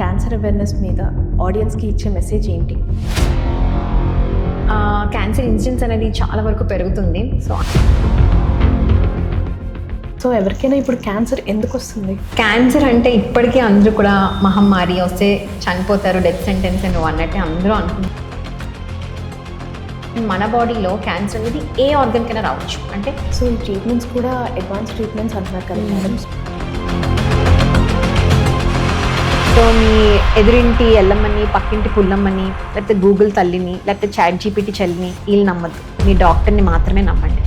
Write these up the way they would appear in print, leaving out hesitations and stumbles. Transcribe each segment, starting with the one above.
Cancer awareness మీద ఆడియన్స్కి ఇచ్చే మెసేజ్ ఏంటి? క్యాన్సర్ ఇన్సిడెన్స్ అనేది చాలా వరకు పెరుగుతుంది. సో ఎవరికైనా ఇప్పుడు క్యాన్సర్ ఎందుకు వస్తుంది? క్యాన్సర్ అంటే ఇప్పటికీ అందరూ కూడా మహమ్మారి వస్తే చనిపోతారు, డెత్ సెంటెన్స్ అని అన్నట్టే అందరూ అనుకుంటారు. మన బాడీలో క్యాన్సర్ అనేది ఏ ఆర్గన్ కైనా రావచ్చు. అంటే సో ఈ ట్రీట్మెంట్స్ కూడా అడ్వాన్స్ ట్రీట్మెంట్స్ అంటున్నారు కదా మేడం. సో మీ ఎదురింటి ఎల్లమ్మని, పక్కింటి పుల్లమ్మని, లేకపోతే గూగుల్ తల్లిని, లేకపోతే చాట్ జీపీటీ చెల్లిని వీళ్ళు నమ్మద్దు. మీ డాక్టర్ని మాత్రమే నమ్మండి.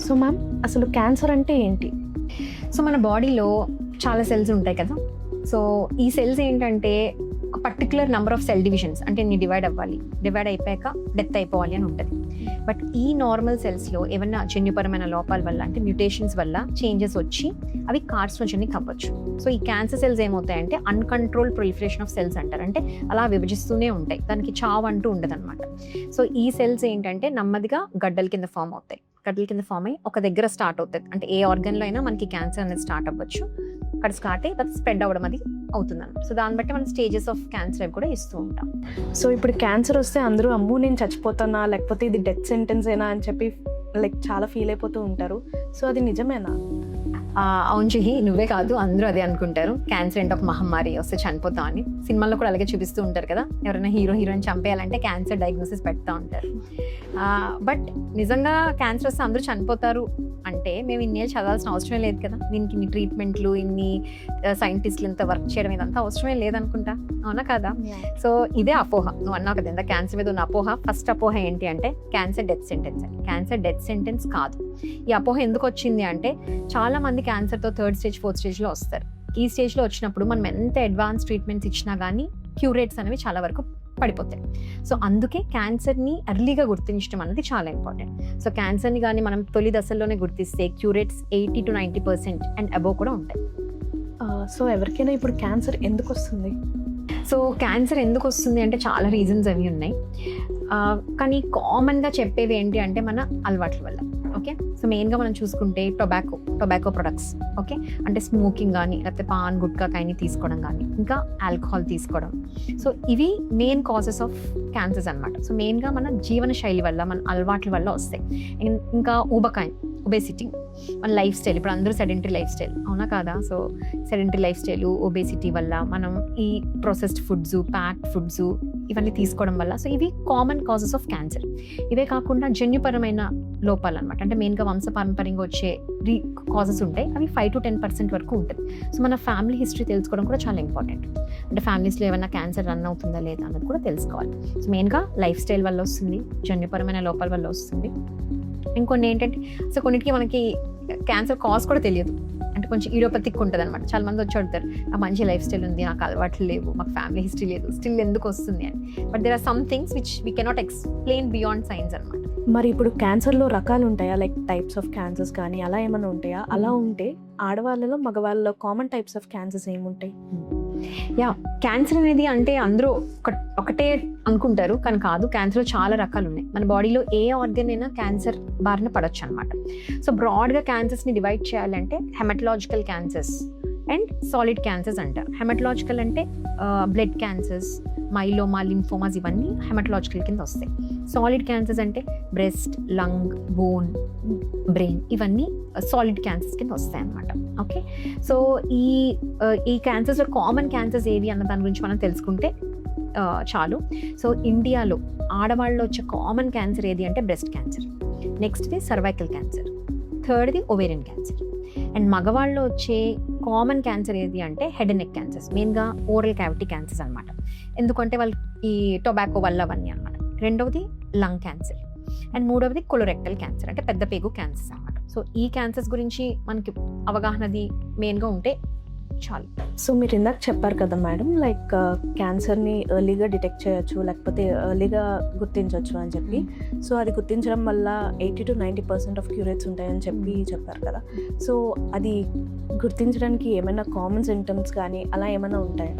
సో మ్యామ్, అసలు క్యాన్సర్ అంటే ఏంటి? సో మన బాడీలో చాలా సెల్స్ ఉంటాయి కదా. సో ఈ సెల్స్ ఏంటంటే ఒక particular number of cell divisions, అంటే ఇన్ని డివైడ్ అవ్వాలి, డివైడ్ అయిపోయాక డెత్ అయిపోవాలి అని ఉంటుంది. బట్ ఈ నార్మల్ సెల్స్లో ఏమన్నా జన్యుపరమైన లోపాల వల్ల, అంటే మ్యూటేషన్స్ వల్ల చేంజెస్ వచ్చి అవి కార్సినోజెనిక్ అవ్వచ్చు. సో ఈ క్యాన్సర్ సెల్స్ ఏమవుతాయంటే అన్కంట్రోల్ ప్రొలిఫరేషన్ ఆఫ్ సెల్స్ అంటారు. అంటే అలా విభజిస్తూనే ఉంటాయి, దానికి చావు అంటూ ఉండదు అనమాట. సో ఈ సెల్స్ ఏంటంటే నెమ్మదిగా గడ్డల కింద ఫామ్ అవుతాయి. గడ్డల కింద ఫామ్ అయ్యి ఒక దగ్గర స్టార్ట్ అవుతుంది. అంటే ఏ ఆర్గన్లో అయినా మనకి క్యాన్సర్ అనేది స్టార్ట్ అవ్వచ్చు. అక్కడ స్టార్ట్ అయ్యి అది స్ప్రెడ్ అవ్వడం అది అవుతుందన్నమాట. సో దాన్ని బట్టి మనం స్టేజెస్ ఆఫ్ క్యాన్సర్ అవి కూడా ఇస్తూ ఉంటాం. సో ఇప్పుడు క్యాన్సర్ వస్తే అందరూ అమ్మో నేను చచ్చిపోతానా, లేకపోతే ఇది డెత్ సెంటెన్స్ ఏనా అని చెప్పి చాలా ఫీల్ అయిపోతూ ఉంటారు. సో అది నిజమేనా? అవును చెహి, నువ్వే కాదు అందరూ అదే అనుకుంటారు. క్యాన్సర్ అంటే ఒక మహమ్మారి, వస్తే చనిపోతాం అని. సినిమాల్లో కూడా అలాగే చూపిస్తూ ఉంటారు కదా. ఎవరైనా హీరోయిన్ చంపేయాలంటే క్యాన్సర్ డయాగ్నోసిస్ పెడతా ఉంటారు. బట్ నిజంగా క్యాన్సర్ వస్తే అందరూ చనిపోతారు అంటే మేము ఇన్నేళ్ళు చదవాల్సిన అవసరమే లేదు కదా. దీనికి ఇన్ని ట్రీట్మెంట్లు, ఇన్ని సైంటిస్టులు ఇంత వర్క్ చేయడం ఇదంతా అవసరమే లేదనుకుంటా, అవునా కదా? సో ఇదే అపోహ. నువ్వు అన్నావు కదా ఇంత క్యాన్సర్ మీద ఉన్న అపోహ. ఫస్ట్ అపోహ ఏంటి అంటే క్యాన్సర్ డెత్ సెంటెన్స్ అని. క్యాన్సర్ డెత్ సెంటెన్స్ కాదు. ఈ అపోహ ఎందుకు వచ్చింది అంటే చాలా మంది క్యాన్సర్తో 3rd స్టేజ్ 4th స్టేజ్లో వస్తారు. ఈ స్టేజ్లో వచ్చినప్పుడు మనం ఎంత అడ్వాన్స్ ట్రీట్మెంట్స్ ఇచ్చినా కానీ క్యూర్ రేట్స్ అనేవి చాలా వరకు పడిపోతాయి. సో అందుకే క్యాన్సర్ని ఎర్లీగా గుర్తించడం అనేది చాలా ఇంపార్టెంట్. సో క్యాన్సర్ని కానీ మనం తొలి దశల్లోనే గుర్తిస్తే cure rates 80 to 90% and above కూడా ఉంటాయి. సో ఎవరికైనా ఇప్పుడు క్యాన్సర్ ఎందుకు వస్తుంది? సో క్యాన్సర్ ఎందుకు వస్తుంది అంటే చాలా రీజన్స్ అవి ఉన్నాయి. కానీ కామన్గా చెప్పేవి ఏంటి అంటే మన అలవాట్ల వల్ల. ఓకే, సో మెయిన్గా మనం చూసుకుంటే టొబాకో ప్రొడక్ట్స్, ఓకే, అంటే స్మోకింగ్ కానీ, లేకపోతే పాన్ గుట్కా కానీ తీసుకోవడం కానీ, ఇంకా ఆల్కహాల్ తీసుకోవడం. సో ఇవి మెయిన్ కాజెస్ ఆఫ్ క్యాన్సర్స్ అనమాట. సో మెయిన్గా మన జీవన శైలి వల్ల, మన అలవాట్ల వల్ల వస్తాయి. ఇంకా ఒబేసిటీ, మన లైఫ్ స్టైల్. ఇప్పుడు అందరూ సెడెంటరీ లైఫ్ స్టైల్, అవునా కాదా? So sedentary life style, obesity వల్ల మనం ఈ ప్రాసెస్డ్ ఫుడ్స్, ప్యాక్డ్ ఫుడ్స్ ఇవన్నీ తీసుకోవడం వల్ల. సో ఇవి కామన్ కాజెస్ ఆఫ్ క్యాన్సర్. ఇవే కాకుండా జన్యుపరమైన లోపాలు అనమాట. అంటే మెయిన్గా వంశపారంపర్యంగా వచ్చే కాజెస్ ఉంటాయి. అవి 5 to 10% వరకు ఉంటుంది. సో మన ఫ్యామిలీ హిస్టరీ తెలుసుకోవడం కూడా చాలా ఇంపార్టెంట్. అంటే ఫ్యామిలీస్లో ఏమైనా క్యాన్సర్ రన్ అవుతుందా లేదా అన్నది కూడా తెలుసుకోవాలి. సో మెయిన్గా లైఫ్ స్టైల్ వల్ల వస్తుంది, జన్యుపరమైన లోపాల వల్ల వస్తుంది. ఇంకొన్ని ఏంటంటే, సో కొన్నిటికి మనకి క్యాన్సర్ కాజ్ కూడా తెలియదు. అంటే కొంచెం ఈడియోపతిక్ ఉంటుంది అనమాట. చాలా మంది వచ్చి అడుగుతారు, నాకు మంచి లైఫ్ స్టైల్ ఉంది, నాకు అలవాట్లు లేవు, మాకు ఫ్యామిలీ హిస్టరీ లేదు, స్టిల్ ఎందుకు వస్తుంది అని. But there are some things which we cannot explain beyond science అనమాట. మరి ఇప్పుడు క్యాన్సర్లో రకాలు ఉంటాయా? లైక్ టైప్స్ ఆఫ్ క్యాన్సర్స్ కానీ అలా ఏమైనా ఉంటాయా? అలా ఉంటే ఆడవాళ్ళలో మగవాళ్ళలో కామన్ టైప్స్ ఆఫ్ క్యాన్సర్స్ ఏముంటాయి? క్యాన్సర్ అనేది అంటే అందరూ ఒకటే అనుకుంటారు, కానీ కాదు. క్యాన్సర్లో చాలా రకాలు ఉన్నాయి. మన బాడీలో ఏ ఆర్గన్ అయినా క్యాన్సర్ బారిన పడవచ్చు అనమాట. సో బ్రాడ్గా క్యాన్సర్స్ని డివైడ్ చేయాలంటే haematological cancers and solid cancers అంటారు. హెమటలాజికల్ అంటే బ్లడ్ క్యాన్సర్స్, మైలోమా, లింఫోమాస్ ఇవన్నీ హెమటలాజికల్ కింద వస్తాయి. సాలిడ్ క్యాన్సర్స్ అంటే బ్రెస్ట్, లంగ్, బోన్, బ్రెయిన్ ఇవన్నీ సాలిడ్ క్యాన్సర్స్ కింద వస్తాయి అన్నమాట. ఓకే, సో ఈ క్యాన్సర్స్లో కామన్ క్యాన్సర్స్ ఏవి అన్న దాని గురించి మనం తెలుసుకుంటే చాలు. సో ఇండియాలో ఆడవాళ్ళలో వచ్చే కామన్ క్యాన్సర్ ఏది అంటే బ్రెస్ట్ క్యాన్సర్, నెక్స్ట్ది సర్వైకల్ క్యాన్సర్, థర్డ్ది ఓవేరియన్ క్యాన్సర్. అండ్ మగవాళ్ళలో వచ్చే కామన్ క్యాన్సర్ ఏది అంటే హెడ్ అండ్ నెక్ క్యాన్సర్స్, మెయిన్గా ఓరల్ క్యావిటీ క్యాన్సర్స్ అనమాట. ఎందుకంటే వాళ్ళు ఈ టొబాకో వల్ల అవన్నీ అనమాట. రెండవది లంగ్ క్యాన్సర్ అండ్ మూడవది కొలోరెక్టల్ క్యాన్సర్, అంటే పెద్ద పేగు క్యాన్సర్స్ అనమాట. సో ఈ క్యాన్సర్స్ గురించి మనకి అవగాహనది మెయిన్గా ఉంటే చాలు. సో మీరు ఇందాక చెప్పారు కదా మేడం, లైక్ క్యాన్సర్ని ఎర్లీగా డిటెక్ట్ చేయొచ్చు, లేకపోతే ఎర్లీగా గుర్తించవచ్చు అని చెప్పి. సో అది గుర్తించడం వల్ల 80 to 90% ఆఫ్ క్యూరేట్స్ ఉంటాయని చెప్పారు కదా. సో అది గుర్తించడానికి ఏమైనా కామన్ సింటమ్స్ కానీ అలా ఏమైనా ఉంటాయా?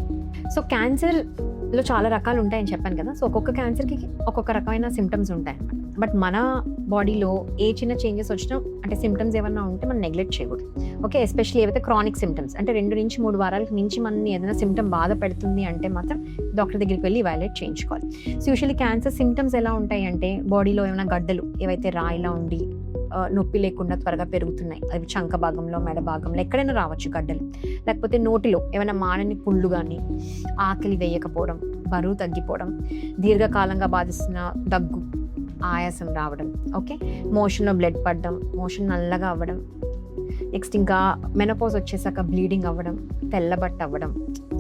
సో క్యాన్సర్లో చాలా రకాలు ఉంటాయని చెప్పాను కదా. సో ఒక్కొక్క క్యాన్సర్కి ఒక్కొక్క రకమైన సిమ్టమ్స్ ఉంటాయి అన్నమాట. బట్ మన బాడీలో ఏ చిన్న చేంజెస్ వచ్చినా అంటే సిమ్టమ్స్ ఏమన్నా ఉంటే మనం నెగ్లెక్ట్ చేయకూడదు. ఓకే, ఎస్పెషల్లీ ఏవైతే క్రానిక్ సిమ్టమ్స్ అంటే 2 నుంచి 3 వారాలకు మించి మనని ఏదైనా సిమ్టమ్ బాధ పెడుతుంది అంటే మాత్రం డాక్టర్ దగ్గరికి వెళ్ళి ఇవాల్యుయేట్ చేయించుకోవాలి. సో యూజువల్లీ క్యాన్సర్ సిమ్టమ్స్ ఎలా ఉంటాయి అంటే బాడీలో ఏమైనా గడ్డలు ఏవైతే రాయిలా ఉండి నొప్పి లేకుండా త్వరగా పెరుగుతున్నాయి, అవి చంక భాగంలో, మెడ భాగంలో ఎక్కడైనా రావచ్చు గడ్డలు. లేకపోతే నోటిలో ఏమైనా మానని పుళ్ళు కానీ, ఆకలి వేయకపోవడం, బరువు తగ్గిపోవడం, దీర్ఘకాలంగా బాధిస్తున్న దగ్గు, ఆయాసం రావడం, ఓకే, మోషన్లో బ్లడ్ పడడం, మోషన్ నల్లగా అవ్వడం, నెక్స్ట్ ఇంకా మెనోపాజ్ వచ్చేసాక బ్లీడింగ్ అవ్వడం, తెల్లబట్ట అవ్వడం.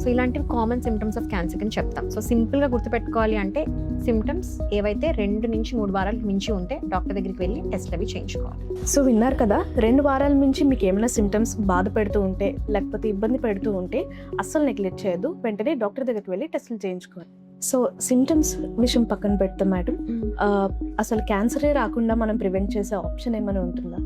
సో ఇలాంటివి కామన్ సిమ్టమ్స్ ఆఫ్ క్యాన్సర్ అని చెప్తాం. సో సింపుల్గా గుర్తుపెట్టుకోవాలి అంటే సిమ్టమ్స్ ఏవైతే 2 నుంచి 3 వారాలకు మించి ఉంటే డాక్టర్ దగ్గరికి వెళ్ళి టెస్ట్లు అవి చేయించుకోవాలి. సో విన్నారు కదా, 2 వారాల నుంచి మీకు ఏమైనా సిమ్టమ్స్ బాధ పెడుతూ ఉంటే లేకపోతే ఇబ్బంది పెడుతూ ఉంటే అస్సలు నెగ్లెక్ట్ చేయొద్దు, వెంటనే డాక్టర్ దగ్గరికి వెళ్ళి టెస్టులు చేయించుకోవాలి. సో సిమ్టమ్స్ విషయం పక్కన పెడతాం మేడం, అసలు క్యాన్సరే రాకుండా మనం ప్రివెంట్ చేసే ఆప్షన్ ఏమైనా ఉంటుందా?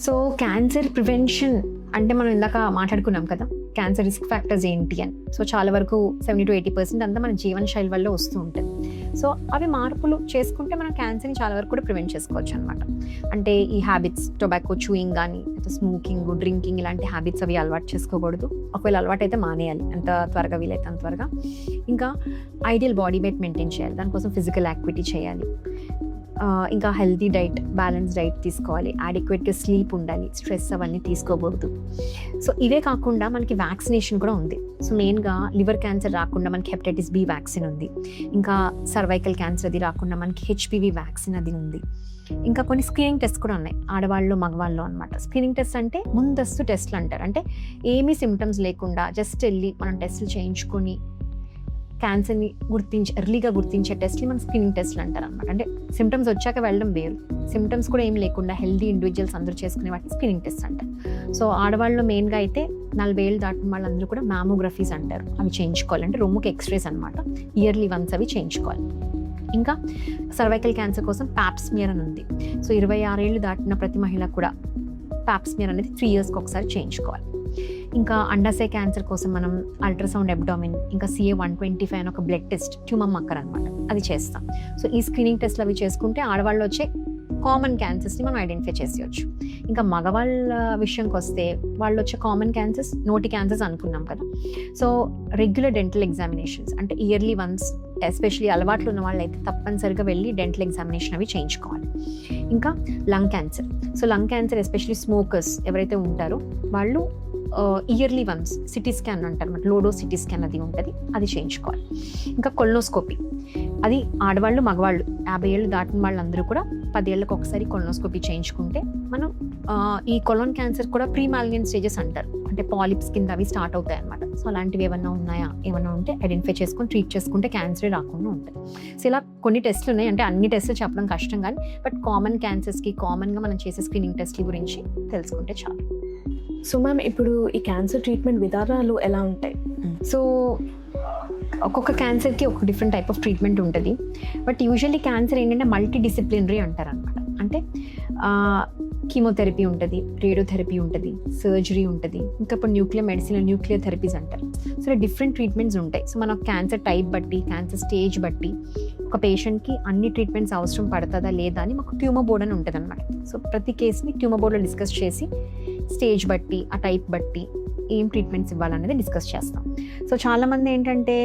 సో క్యాన్సర్ ప్రివెన్షన్ అంటే మనం ఇందాక మాట్లాడుకున్నాం కదా, క్యాన్సర్ రిస్క్ ఫ్యాక్టర్స్ ఏంటి అని. సో చాలా వరకు 70-80% అంతా మన జీవన శైలి వల్ల వస్తూ ఉంటుంది. సో అవి మార్పులు చేసుకుంటే మనం క్యాన్సర్ని చాలా వరకు కూడా ప్రివెంట్ చేసుకోవచ్చు అనమాట. అంటే ఈ హ్యాబిట్స్, టొబాకో చూయింగ్ కానీ, స్మోకింగ్, డ్రింకింగ్ ఇలాంటి హ్యాబిట్స్ అవి అలవాటు చేసుకోకూడదు. ఒకవేళ అలవాటు అయితే మానేయాలి ఎంత త్వరగా వీలైతే అంత త్వరగా. ఇంకా ఐడియల్ బాడీ వెయిట్ మెయింటైన్ చేయాలి, దానికోసం ఫిజికల్ యాక్టివిటీ చేయాలి. ఇంకా హెల్తీ డైట్, బ్యాలెన్స్ డైట్ తీసుకోవాలి, అడిక్వేట్ స్లీప్ ఉండాలి, స్ట్రెస్ అవన్నీ తీసుకోకూడదు. సో ఇవే కాకుండా మనకి వ్యాక్సినేషన్ కూడా ఉంది. సో మెయిన్గా లివర్ క్యాన్సర్ రాకుండా మనకి హెపటైటిస్ బి వ్యాక్సిన్ ఉంది. ఇంకా సర్వైకల్ క్యాన్సర్ అది రాకుండా మనకి హెచ్పివి వ్యాక్సిన్ అది ఉంది. ఇంకా కొన్ని స్క్రీనింగ్ టెస్ట్ కూడా ఉన్నాయి, ఆడవాళ్ళు మగవాళ్ళు అనమాట. స్క్రీనింగ్ టెస్ట్ అంటే ముందస్తు టెస్ట్లు అంటారు. అంటే ఏమీ సిమ్టమ్స్ లేకుండా జస్ట్ వెళ్ళి మనం టెస్టులు చేయించుకొని క్యాన్సర్ని ఎర్లీగా గుర్తించే టెస్ట్ని మనం స్క్రీనింగ్ టెస్ట్లు అంటారు అనమాట. అంటే సిమ్టమ్స్ వచ్చాక వెళ్ళడం వేరు, సిమ్టమ్స్ కూడా ఏం లేకుండా హెల్దీ ఇండివిజువల్స్ అందరూ చేసుకునే వాటిని స్క్రీనింగ్ టెస్ట్ అంటారు. సో ఆడవాళ్ళు మెయిన్గా అయితే 40 ఏళ్ళు దాటిన వాళ్ళందరూ కూడా మ్యామోగ్రఫీస్ అంటారు, అవి చేయించుకోవాలి. అంటే రొమ్ముకి ఎక్స్రేస్ అనమాట, ఇయర్లీ వన్స్ అవి చేయించుకోవాలి. ఇంకా సర్వైకల్ క్యాన్సర్ కోసం ప్యాప్స్మియర్ అని ఉంది. సో 26 ఏళ్ళు దాటిన ప్రతి మహిళ కూడా ప్యాప్స్మియర్ అనేది 3 ఇయర్స్కి ఒకసారి చేయించుకోవాలి. ఇంకా అండాశయ క్యాన్సర్ కోసం మనం అల్ట్రాసౌండ్ అబ్డామిన్, ఇంకా CA-125 అని ఒక బ్లడ్ టెస్ట్, ట్యూమర్ మక్కర్ అనమాట, అది చేస్తాం. సో ఈ స్క్రీనింగ్ టెస్ట్లు అవి చేసుకుంటే ఆడవాళ్ళు వచ్చే కామన్ క్యాన్సర్స్ని మనం ఐడెంటిఫై చేసేయచ్చు. ఇంకా మగవాళ్ళ విషయంకి వస్తే వాళ్ళు వచ్చే కామన్ క్యాన్సర్స్, నోటి క్యాన్సర్స్ అనుకున్నాం కదా. సో రెగ్యులర్ డెంటల్ ఎగ్జామినేషన్స్ అంటే ఇయర్లీ వన్స్, ఎస్పెషలీ అలవాట్లు ఉన్న వాళ్ళు అయితే తప్పనిసరిగా వెళ్ళి డెంటల్ ఎగ్జామినేషన్ అవి చేయించుకోవాలి. ఇంకా lung cancer. So lung cancer especially smokers ఎవరైతే ఉంటారో వాళ్ళు ఇయర్లీ వన్స్ సిటీ స్కాన్ అంటారు అన్నమాట, లోడో సిటీ స్కాన్ అది ఉంటుంది, అది చేయించుకోవాలి. ఇంకా కొలనోస్కోపీ, అది ఆడవాళ్ళు మగవాళ్ళు 50 ఏళ్ళు దాటిన వాళ్ళందరూ కూడా 10 ఏళ్ళకి ఒకసారి కొలనోస్కోపీ చేయించుకుంటే మనం ఈ కొలోన్ క్యాన్సర్ కూడా ప్రీ మాలిగ్నెంట్ స్టేజెస్ అంటారు, అంటే పాలిప్స్ కింద అవి స్టార్ట్ అవుతాయి అనమాట. సో అలాంటివి ఏమన్నా ఉన్నాయా, ఏమన్నా ఉంటే ఐడెంటిఫై చేసుకొని ట్రీట్ చేసుకుంటే క్యాన్సరే రాకుండా ఉంటుంది. సో ఇలా కొన్ని టెస్ట్లు ఉన్నాయి, అంటే అన్ని టెస్ట్లు చెప్పడం కష్టం కానీ, బట్ కామన్ క్యాన్సర్స్కి కామన్గా మనం చేసే స్క్రీనింగ్ టెస్ట్ల గురించి తెలుసుకుంటే చాలు. సో మ్యామ్, ఇప్పుడు ఈ క్యాన్సర్ ట్రీట్మెంట్ విధానాలు ఎలా ఉంటాయి? సో ఒక్కొక్క క్యాన్సర్కి ఒక డిఫరెంట్ టైప్ ఆఫ్ ట్రీట్మెంట్ ఉంటుంది. బట్ యూజువల్లీ క్యాన్సర్ ఏంటంటే మల్టీ డిసిప్లినరీ అంటారు అనమాట. అంటే కీమోథెరపీ ఉంటుంది, రేడియోథెరపీ ఉంటుంది, సర్జరీ ఉంటుంది, ఇంకా ఇప్పుడు న్యూక్లియర్ మెడిసిన్, న్యూక్లియర్ థెరపీస్ అంటారు. సో డిఫరెంట్ ట్రీట్మెంట్స్ ఉంటాయి. సో మన క్యాన్సర్ టైప్ బట్టి, క్యాన్సర్ స్టేజ్ బట్టి ఒక పేషెంట్కి అన్ని ట్రీట్మెంట్స్ అవసరం పడుతుందా లేదా అని మాకు ట్యూమర్ బోర్డ్ అని ఉంటుంది అనమాట. సో ప్రతి కేసుని ట్యూమర్ బోర్డ్లో డిస్కస్ చేసి స్టేజ్ బట్టి, ఆ టైప్ బట్టి ఏం ట్రీట్మెంట్స్ ఇవ్వాలనేది డిస్కస్ చేస్తాం. సో చాలామంది ఏంటంటే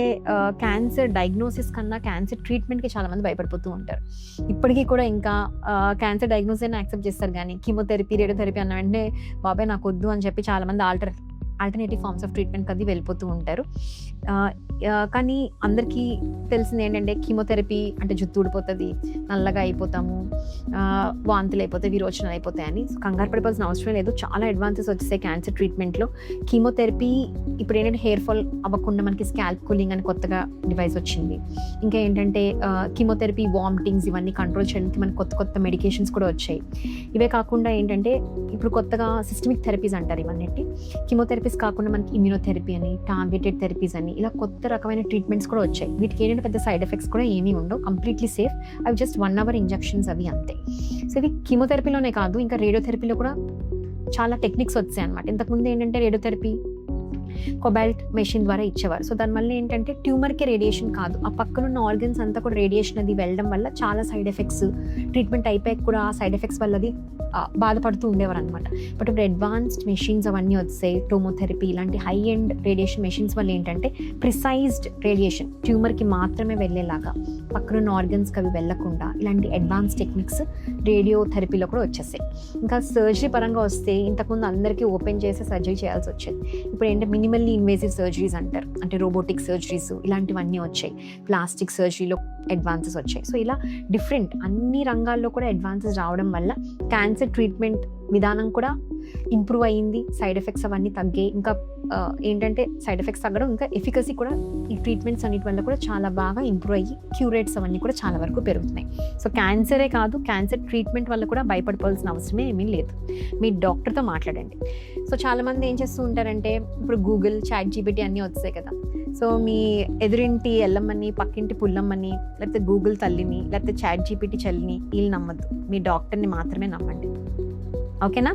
క్యాన్సర్ డయాగ్నోసిస్ కన్నా క్యాన్సర్ ట్రీట్మెంట్కి చాలామంది భయపడిపోతూ ఉంటారు. ఇప్పటికీ కూడా ఇంకా క్యాన్సర్ డయాగ్నోసిస్ అని యాక్సెప్ట్ చేస్తారు, కానీ కీమోథెరపీ, రేడియోథెరపీ అన్న వెంటనే బాబాయ్ నాకు వద్దు అని చెప్పి చాలామంది ఆల్టర్నేటివ్ ఫార్మ్స్ ఆఫ్ ట్రీట్మెంట్కి అది వెళ్ళిపోతూ ఉంటారు. కానీ అందరికీ తెలిసింది ఏంటంటే కీమోథెరపీ అంటే జుట్టు ఊడిపోతుంది, నల్లగా అయిపోతాము, వాంతులు అయిపోతాయి, విరోచనలు అయిపోతాయని. సో కంగారు పడిపోవాల్సిన అవసరం లేదు, చాలా అడ్వాన్సెస్ వచ్చేసాయి క్యాన్సర్ ట్రీట్మెంట్లో. కీమోథెరపీ ఇప్పుడు ఏంటంటే హెయిర్ ఫాల్ అవ్వకుండా మనకి స్కాల్ప్ కూలింగ్ అని కొత్తగా డివైస్ వచ్చింది. ఇంకా ఏంటంటే కీమోథెరపీ, వామిటింగ్స్ ఇవన్నీ కంట్రోల్ చేయడానికి మనకి కొత్త కొత్త మెడికేషన్స్ కూడా వచ్చాయి. ఇవే కాకుండా ఏంటంటే ఇప్పుడు కొత్తగా సిస్టమిక్ థెరపీస్ అంటారు ఇవన్నీ. కీమోథెరపీస్ కాకుండా మనకి ఇమ్యూనోథెరపీ అని, టార్గెటెడ్ థెరపీస్ అని, ఇలా కొత్త రకమైన ట్రీట్మెంట్స్ కూడా వచ్చాయి. వీటికి ఏంటంటే పెద్ద సైడ్ ఎఫెక్ట్స్ కూడా ఏమీ ఉండవు, కంప్లీట్లీ సేఫ్. అవి జస్ట్ 1 hour ఇంజెక్షన్స్ అవి అంతే. సో ఇవి కీమోథెరపీలోనే కాదు, ఇంకా రేడియోథెరపీలో కూడా చాలా టెక్నిక్స్ వచ్చాయి అనమాట. ఇంతకుముందు ఏంటంటే రేడియోథెరపీ కొబాల్ట్ మెషిన్ ద్వారా ఇచ్చేవారు. సో దానివల్ల ఏంటంటే ట్యూమర్కి రేడియేషన్ కాదు, ఆ పక్కనున్న ఆర్గన్స్ అంతా కూడా రేడియేషన్ అది వెళ్ళడం వల్ల చాలా సైడ్ ఎఫెక్ట్స్, ట్రీట్మెంట్ అయిపోయాక కూడా ఆ సైడ్ ఎఫెక్ట్స్ వల్ల అది బాధపడుతూ ఉండేవారు అనమాట. బట్ ఇప్పుడు అడ్వాన్స్డ్ మెషిన్స్ అవన్నీ వచ్చాయి, టోమోథెరపీ ఇలాంటి హై ఎండ్ రేడియేషన్ మెషిన్స్ వల్ల ఏంటంటే ప్రిసైజ్డ్ రేడియేషన్ ట్యూమర్కి మాత్రమే వెళ్ళేలాగా, పక్కనున్న ఆర్గన్స్కి అవి వెళ్ళకుండా ఇలాంటి అడ్వాన్స్ టెక్నిక్స్ రేడియోథెరపీలో కూడా వచ్చేసాయి. ఇంకా సర్జరీ పరంగా వస్తే ఇంతకుముందు అందరికీ ఓపెన్ చేసి సర్జరీ చేయాల్సి వచ్చేది. ఇప్పుడు ఏంటంటే మినిమల్లీ ఇన్వేసివ్ సర్జరీస్ అంటారు, అంటే రోబోటిక్ సర్జరీస్ ఇలాంటివన్నీ వచ్చాయి, ప్లాస్టిక్ సర్జరీలో అడ్వాన్సెస్ వచ్చాయి. సో ఇలా డిఫరెంట్ అన్ని రంగాల్లో కూడా అడ్వాన్సెస్ రావడం వల్ల క్యాన్సర్ ట్రీట్మెంట్ విధానం కూడా ఇంప్రూవ్ అయ్యింది, సైడ్ ఎఫెక్ట్స్ అవన్నీ తగ్గాయి. ఇంకా ఏంటంటే సైడ్ ఎఫెక్ట్స్ తగ్గడం, ఇంకా ఎఫికసీ కూడా ఈ ట్రీట్మెంట్స్ అన్నిటి వల్ల కూడా చాలా బాగా ఇంప్రూవ్ అయ్యి క్యూర్ రేట్స్ అవన్నీ కూడా చాలా వరకు పెరుగుతున్నాయి. సో క్యాన్సరే కాదు, క్యాన్సర్ ట్రీట్మెంట్ వల్ల కూడా భయపడిపోవాల్సిన అవసరమే ఏమీ లేదు. మీ డాక్టర్తో మాట్లాడండి. సో చాలామంది ఏం చేస్తూ ఉంటారంటే ఇప్పుడు గూగుల్, చాట్ జీపీటీ అన్నీ వచ్చాయి కదా, సో మీ ఎదురింటి ఎల్లమ్మని, పక్కింటి పుల్లమ్మని, లేకపోతే గూగుల్ తల్లిని, లేకపోతే చాట్ జీపీటీ చెల్లిని వీళ్ళు నమ్మద్దు, మీ డాక్టర్ని మాత్రమే నమ్మండి. ఓకేనా?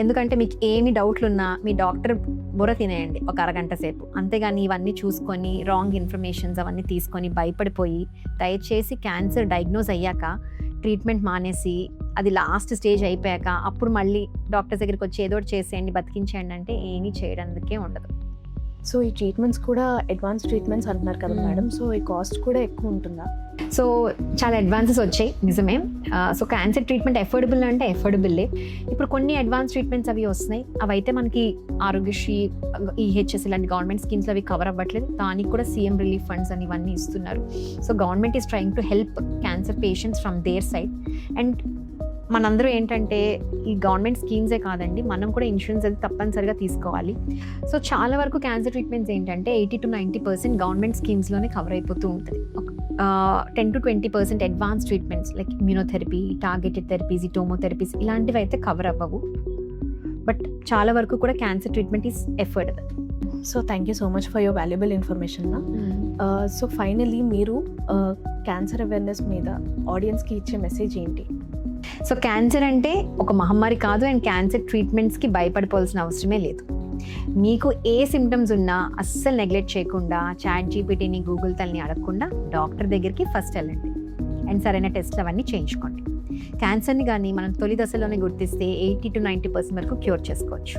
ఎందుకంటే మీకు ఏమి డౌట్లు ఉన్నా మీ డాక్టర్ బుర్ర తినేయండి ఒక అరగంట సేపు, అంతేగాని ఇవన్నీ చూసుకొని రాంగ్ ఇన్ఫర్మేషన్స్ అవన్నీ తీసుకొని భయపడిపోయి దయచేసి క్యాన్సర్ డయాగ్నోస్ అయ్యాక ట్రీట్మెంట్ మానేసి అది లాస్ట్ స్టేజ్ అయిపోయాక అప్పుడు మళ్ళీ డాక్టర్స్ దగ్గరికి వచ్చి ఏదో ఒకటి చేసేయండి, బతికించేయండి అంటే ఏమీ చేయడానికే ఉండదు. సో ఈ ట్రీట్మెంట్స్ కూడా అడ్వాన్స్ ట్రీట్మెంట్స్ అంటున్నారు కదా మేడం, సో ఈ కాస్ట్ కూడా ఎక్కువ ఉంటుందా? సో చాలా అడ్వాన్సెస్ వచ్చాయి నిజమే. సో క్యాన్సర్ ట్రీట్మెంట్ ఎఫోర్డబుల్ అంటే ఎఫోర్డబుల్లే. ఇప్పుడు కొన్ని అడ్వాన్స్ ట్రీట్మెంట్స్ అవి వస్తున్నాయి, అవి అయితే మనకి ఆరోగ్యశ్రీ, ఈహెచ్ఎస్ ఇలాంటి గవర్నమెంట్ స్కీమ్స్ అవి కవర్ అవ్వట్లేదు, దానికి కూడా సీఎం రిలీఫ్ ఫండ్స్ అని ఇవన్నీ ఇస్తున్నారు. So government is trying to help cancer patients from their side. And మనందరూ ఏంటంటే ఈ గవర్నమెంట్ స్కీమ్సే కాదండి, మనం కూడా ఇన్సూరెన్స్ అది తప్పనిసరిగా తీసుకోవాలి. సో చాలా వరకు క్యాన్సర్ ట్రీట్మెంట్స్ ఏంటంటే 80 to 90% గవర్నమెంట్ స్కీమ్స్లోనే కవర్ అయిపోతూ ఉంటుంది. 10 to 20% advance treatments like immunotherapy, targeted therapies, tomotherapies ఇలాంటివి అయితే కవర్ అవ్వవు. బట్ చాలా వరకు కూడా cancer treatment is affordable. So thank you so much for your valuable information. So finally మీరు క్యాన్సర్ అవేర్నెస్ మీద ఆడియన్స్కి ఇచ్చే మెసేజ్ ఏంటి? సో క్యాన్సర్ అంటే ఒక మహమ్మారి కాదు, అండ్ క్యాన్సర్ ట్రీట్మెంట్స్కి భయపడిపోవాల్సిన అవసరమే లేదు. మీకు ఏ సిమ్టమ్స్ ఉన్నా అస్సలు నెగ్లెక్ట్ చేయకుండా చాట్ జీపీటీని, గూగుల్ తల్లిని అడగకుండా డాక్టర్ దగ్గరికి ఫస్ట్ వెళ్ళండి అండ్ సరైన టెస్ట్లు అవన్నీ చేయించుకోండి. క్యాన్సర్ని కానీ మనం తొలి దశలోనే గుర్తిస్తే 80 to 90% వరకు క్యూర్ చేసుకోవచ్చు.